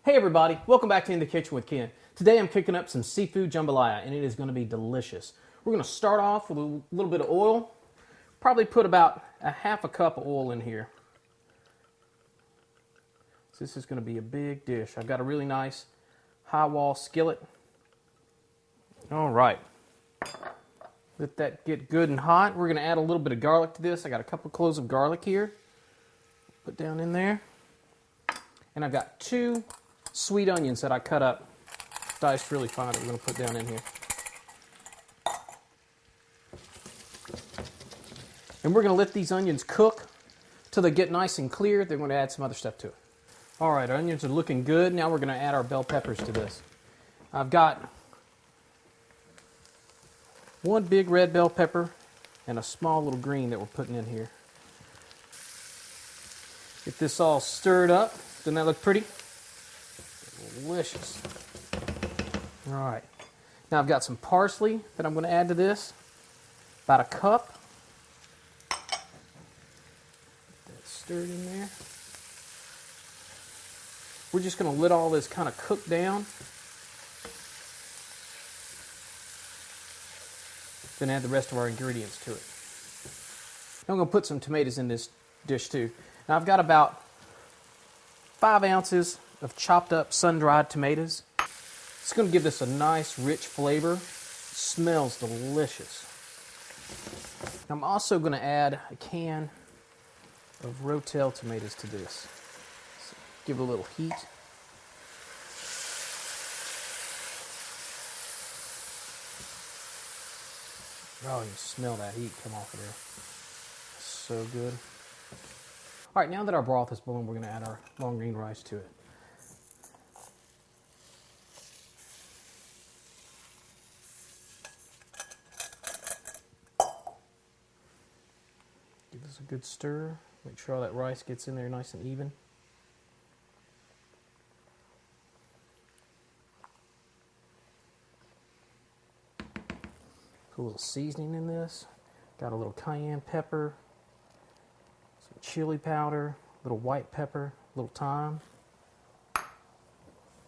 Hey everybody, welcome back to In the Kitchen with Ken. Today I'm cooking up some seafood jambalaya and it is going to be delicious. We're going to start off with a little bit of oil. Probably put about a half a cup of oil in here. So this is going to be a big dish. I've got a really nice high wall skillet. Alright, let that get good and hot. We're going to add a little bit of garlic to this. I got a couple cloves of garlic here. Put down in there. And I've got 2 sweet onions that I cut up, diced really fine, that we're going to put down in here. And we're going to let these onions cook till they get nice and clear. Then we're going to add some other stuff to it. All right, our onions are looking good. Now we're going to add our bell peppers to this. I've got 1 big red bell pepper and a small little green that we're putting in here. Get this all stirred up. Doesn't that look pretty? Delicious. All right. Now I've got some parsley that I'm going to add to this. About a cup. Get that stirred in there. We're just going to let all this kind of cook down. Then add the rest of our ingredients to it. Now I'm going to put some tomatoes in this dish too. Now I've got about 5 ounces of chopped up sun-dried tomatoes. It's going to give this a nice rich flavor. It smells delicious. I'm also going to add a can of Rotel tomatoes to this. So give it a little heat. Oh, you smell that heat come off of there. So good. All right, now that our broth is boiling, we're going to add our long green rice to it. Give this a good stir. Make sure all that rice gets in there nice and even. Put a little seasoning in this. Got a little cayenne pepper, some chili powder, a little white pepper, a little thyme.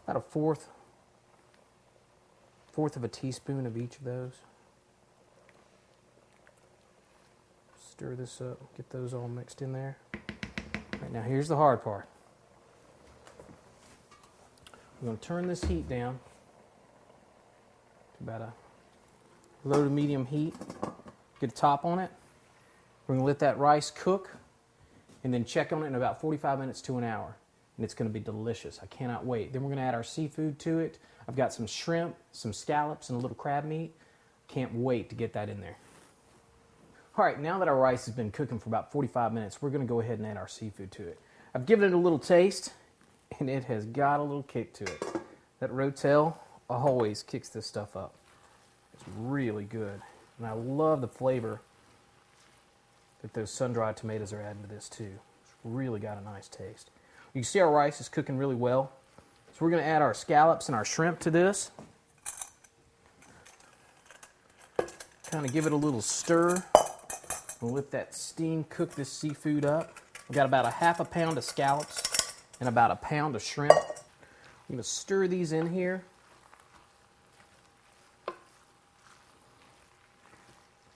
About a fourth of a teaspoon of each of those. Stir this up, get those all mixed in there. All right, now here's the hard part. I'm going to turn this heat down to about a low to medium heat. Get a top on it. We're going to let that rice cook and then check on it in about 45 minutes to an hour. And it's going to be delicious. I cannot wait. Then we're going to add our seafood to it. I've got some shrimp, some scallops, and a little crab meat. Can't wait to get that in there. All right, now that our rice has been cooking for about 45 minutes, we're going to go ahead and add our seafood to it. I've given it a little taste, and it has got a little kick to it. That Rotel always kicks this stuff up. It's really good. And I love the flavor that those sun-dried tomatoes are adding to this too. It's really got a nice taste. You can see our rice is cooking really well. So we're going to add our scallops and our shrimp to this. Kind of give it a little stir. We'll let that steam cook this seafood up. We've got about a half a pound of scallops and about a pound of shrimp. I'm going to stir these in here.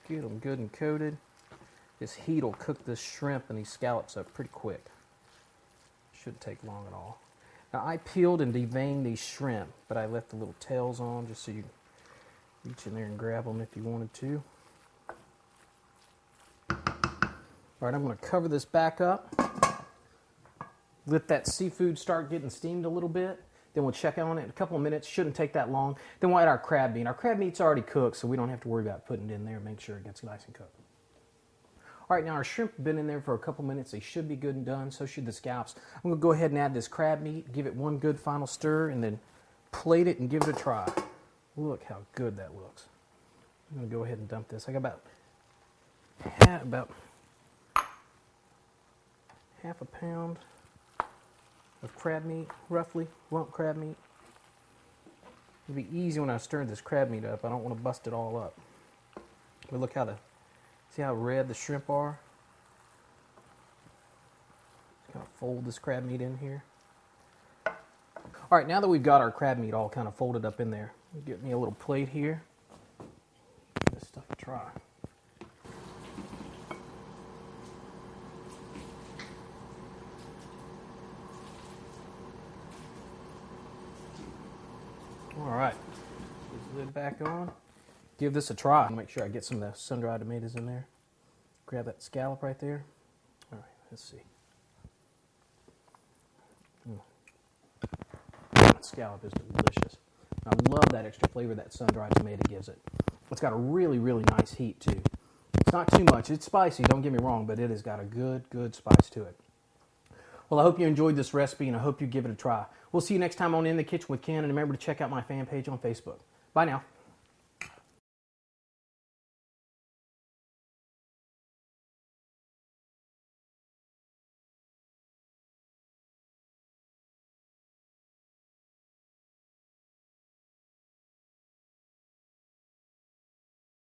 Get them good and coated. This heat will cook this shrimp and these scallops up pretty quick. Shouldn't take long at all. Now I peeled and deveined these shrimp, but I left the little tails on just so you reach in there and grab them if you wanted to. All right, I'm going to cover this back up. Let that seafood start getting steamed a little bit. Then we'll check on it in a couple of minutes. Shouldn't take that long. Then we'll add our crab meat. Our crab meat's already cooked, so we don't have to worry about putting it in there. Make sure it gets nice and cooked. All right, now our shrimp have been in there for a couple minutes. They should be good and done. So should the scallops. I'm going to go ahead and add this crab meat, give it one good final stir, and then plate it and give it a try. Look how good that looks. I'm going to go ahead and dump this. I got about half a pound of crab meat, roughly, lump crab meat. It'll be easy when I stir this crab meat up. I don't want to bust it all up. But look how see how red the shrimp are? Just kind of fold this crab meat in here. All right, now that we've got our crab meat all kind of folded up in there, get me a little plate here. Give this stuff a try. All right, put the lid back on. Give this a try. Make sure I get some of the sun-dried tomatoes in there. Grab that scallop right there. All right, let's see. That scallop is delicious. I love that extra flavor that sun-dried tomato gives it. It's got a really, really nice heat too. It's not too much. It's spicy, don't get me wrong, but it has got a good, good spice to it. Well, I hope you enjoyed this recipe, and I hope you give it a try. We'll see you next time on In the Kitchen with Ken, and remember to check out my fan page on Facebook. Bye now.